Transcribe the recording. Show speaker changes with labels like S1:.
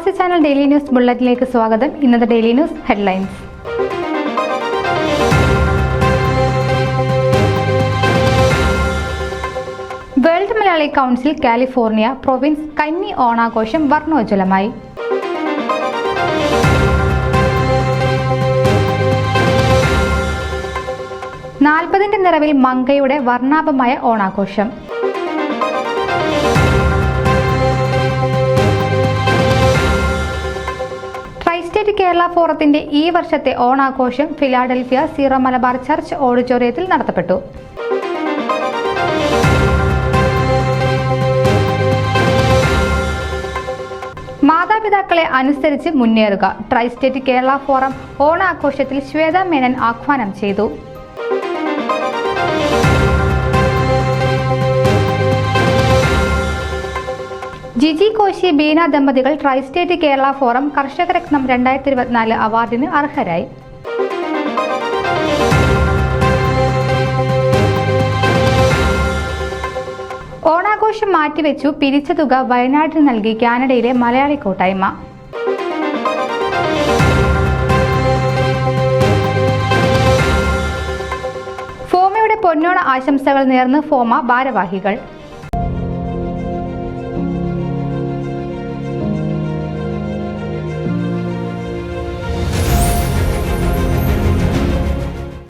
S1: പ്രവാസി channel daily news ബുള്ളറ്റിലേക്ക് സ്വാഗതം. ഇന്നത്തെ daily news headlines. World Malayali council California province കന്നി ഓണാഘോഷം വർണ്ണോജ്വലമായി. നാൽപ്പതിന്റെ നിറവിൽ മങ്കയുടെ വർണ്ണാഭമായ ഓണാഘോഷം. ട്രൈസ്റ്റേറ്റ് കേരള ഫോറത്തിന്റെ ഈ വർഷത്തെ ഓണാഘോഷം ഫിലാഡൽഫിയ സീറോ മലബാർ ചർച്ച് ഓഡിറ്റോറിയത്തിൽ നടത്തപ്പെട്ടു. മാതാപിതാക്കളെ അനുസരിച്ച് മുന്നേറുക. ട്രൈസ്റ്റേറ്റ് കേരള ഫോറം ഓണാഘോഷത്തിൽ ശ്വേത മേനൻ ആഹ്വാനം ചെയ്തു. ജിജി കോശി ബീന ദമ്പതികൾ ട്രൈസ്റ്റേറ്റ് കേരള ഫോറം കർഷകരത്നം 2024 അവാർഡിന് അർഹരായി. ഓണാഘോഷം മാറ്റിവെച്ചു. പിരിച്ച തുക വയനാട്ടിൽ നൽകി കാനഡയിലെ മലയാളി കൂട്ടായ്മ. ഫോമയുടെ പൊന്നോണ ആശംസകൾ നേർന്ന് ഫോമ ഭാരവാഹികൾ.